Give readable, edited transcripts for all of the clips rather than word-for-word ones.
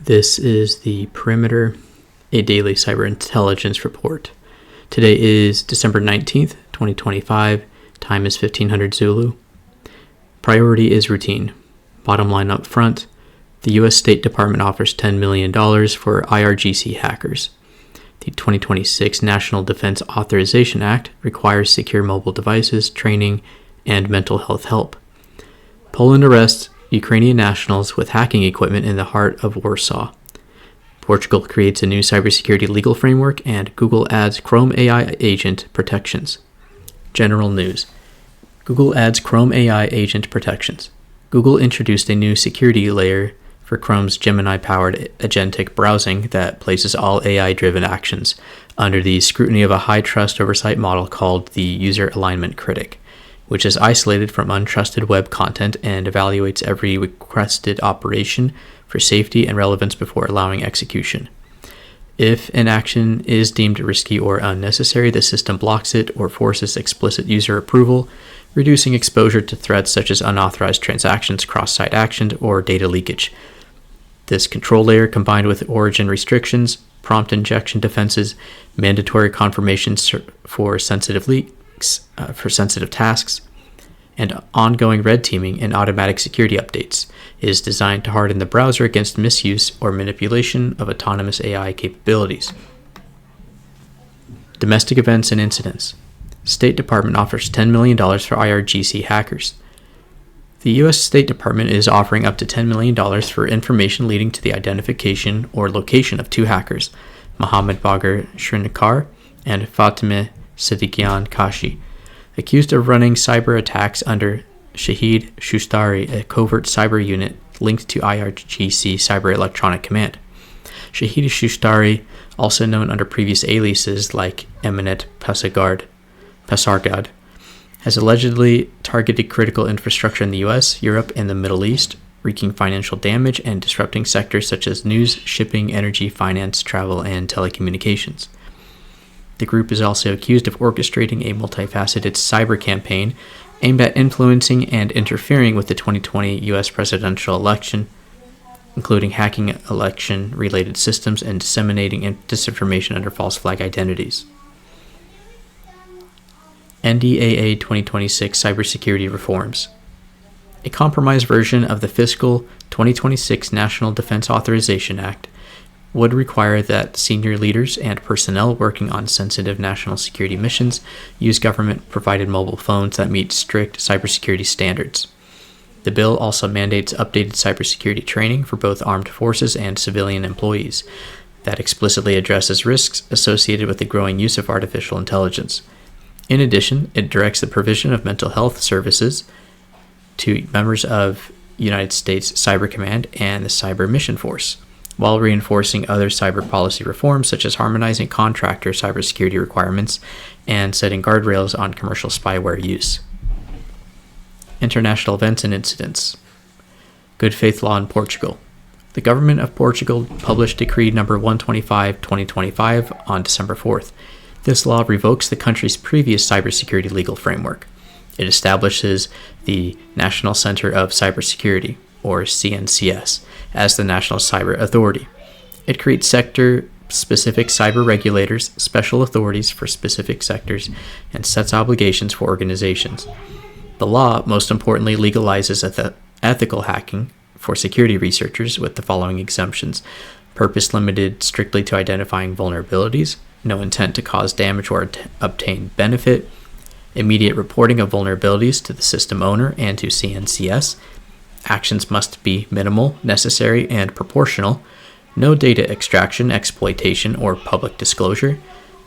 This is the Perimeter, a daily cyber intelligence report. Today is December 19th, 2025. Time is 1500 Zulu. Priority is routine. Bottom line up front, the U.S. State Department offers $10 million for IRGC hackers. The 2026 National Defense Authorization Act requires secure mobile devices, training, and mental health help. Poland arrests Ukrainian nationals with hacking equipment in the heart of Warsaw. Portugal creates a new cybersecurity legal framework, and Google adds Chrome AI agent protections. General news. Google adds Chrome AI agent protections. Google introduced a new security layer for Chrome's Gemini-powered agentic browsing that places all AI-driven actions under the scrutiny of a high-trust oversight model called the User Alignment Critic, which is isolated from untrusted web content and evaluates every requested operation for safety and relevance before allowing execution. If an action is deemed risky or unnecessary, the system blocks it or forces explicit user approval, reducing exposure to threats such as unauthorized transactions, cross-site actions, or data leakage. This control layer, combined with origin restrictions, prompt injection defenses, mandatory confirmations for sensitive leaks, for sensitive tasks, and ongoing red teaming and automatic security updates, is designed to harden the browser against misuse or manipulation of autonomous AI capabilities. Domestic events and incidents. State Department offers $10 million for IRGC hackers. The U.S. State Department is offering up to $10 million for information leading to the identification or location of two hackers, Mohammed Bagar Shrikar and Fatemeh Siddiqian Kashi, accused of running cyber attacks under Shahid Shustari, a covert cyber unit linked to IRGC Cyber Electronic Command. Shahid Shustari, also known under previous aliases like Eminet Pasargad, has allegedly targeted critical infrastructure in the U.S., Europe, and the Middle East, wreaking financial damage and disrupting sectors such as news, shipping, energy, finance, travel, and telecommunications. The group is also accused of orchestrating a multifaceted cyber campaign aimed at influencing and interfering with the 2020 U.S. presidential election, including hacking election-related systems and disseminating disinformation under false flag identities. NDAA 2026 Cybersecurity Reforms. A compromised version of the fiscal 2026 National Defense Authorization Act would require that senior leaders and personnel working on sensitive national security missions use government-provided mobile phones that meet strict cybersecurity standards. The bill also mandates updated cybersecurity training for both armed forces and civilian employees that explicitly addresses risks associated with the growing use of artificial intelligence. In addition, it directs the provision of mental health services to members of United States Cyber Command and the Cyber Mission Force, while reinforcing other cyber policy reforms such as harmonizing contractor cybersecurity requirements and setting guardrails on commercial spyware use. International events and incidents. Good faith law in Portugal. The government of Portugal published Decree No. 125/2025 on December 4th. This law revokes the country's previous cybersecurity legal framework. It establishes the National Center of Cybersecurity, or CNCS, as the National Cyber Authority. It creates sector-specific cyber regulators, special authorities for specific sectors, and sets obligations for organizations. The law, most importantly, legalizes ethical hacking for security researchers with the following exemptions: purpose limited strictly to identifying vulnerabilities, no intent to cause damage or obtain benefit, immediate reporting of vulnerabilities to the system owner and to CNCS, actions must be minimal, necessary, and proportional, no data extraction, exploitation, or public disclosure,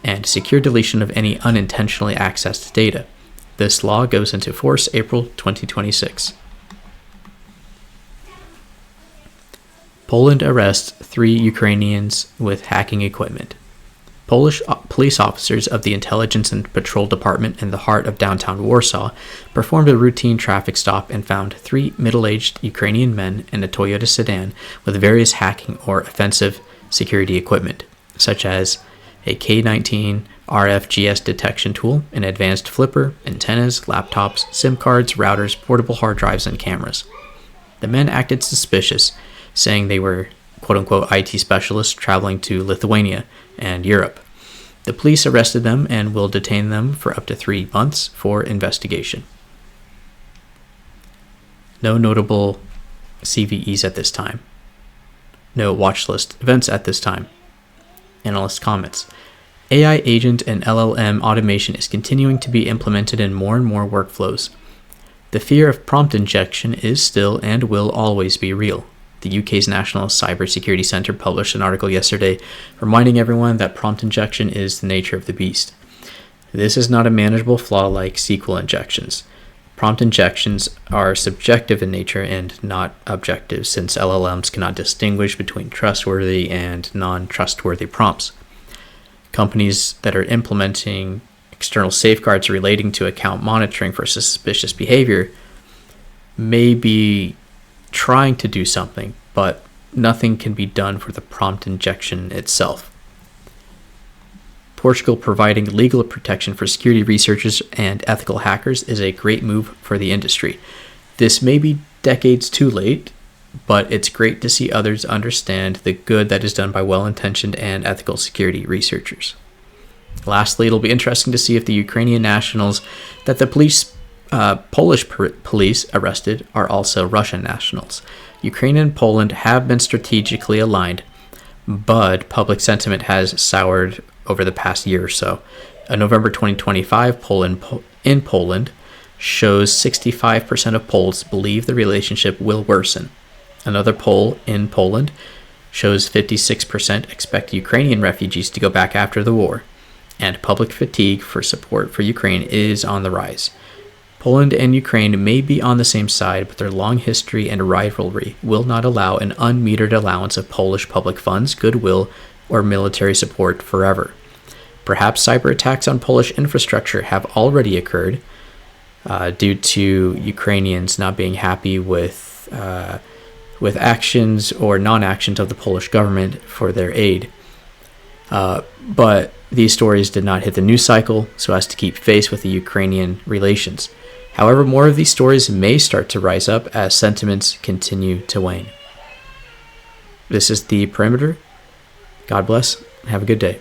and secure deletion of any unintentionally accessed data. This law goes into force April 2026. Poland arrests 3 Ukrainians with hacking equipment. Polish police officers of the Intelligence and Patrol Department in the heart of downtown Warsaw performed a routine traffic stop and found 3 middle-aged Ukrainian men in a Toyota sedan with various hacking or offensive security equipment, such as a K-19 RFGS detection tool, an advanced flipper, antennas, laptops, SIM cards, routers, portable hard drives, and cameras. The men acted suspicious, saying they were quote-unquote IT specialists traveling to Lithuania and Europe. The police arrested them and will detain them for up to 3 months for investigation. No notable CVEs at this time. No watch list events at this time. Analyst comments. AI agent and LLM automation is continuing to be implemented in more and more workflows. The fear of prompt injection is still and will always be real. The UK's National Cybersecurity Centre published an article yesterday reminding everyone that prompt injection is the nature of the beast. This is not a manageable flaw like SQL injections. Prompt injections are subjective in nature and not objective, since LLMs cannot distinguish between trustworthy and non-trustworthy prompts. Companies that are implementing external safeguards relating to account monitoring for suspicious behavior may be trying to do something, but nothing can be done for the prompt injection itself. Portugal providing legal protection for security researchers and ethical hackers is a great move for the industry. This may be decades too late, but it's great to see others understand the good that is done by well-intentioned and ethical security researchers. Lastly, it'll be interesting to see if the Ukrainian nationals that the Polish police arrested are also Russian nationals. Ukraine and Poland have been strategically aligned, but public sentiment has soured over the past year or so. A November 2025 poll in Poland shows 65% of Poles believe the relationship will worsen. Another poll in Poland shows 56% expect Ukrainian refugees to go back after the war, and public fatigue for support for Ukraine is on the rise. Poland and Ukraine may be on the same side, but their long history and rivalry will not allow an unmetered allowance of Polish public funds, goodwill, or military support forever. Perhaps cyber attacks on Polish infrastructure have already occurred due to Ukrainians not being happy with actions or non-actions of the Polish government for their aid. But these stories did not hit the news cycle so as to keep pace with the Ukrainian relations. However, more of these stories may start to rise up as sentiments continue to wane. This is The Perimeter. God bless. Have a good day.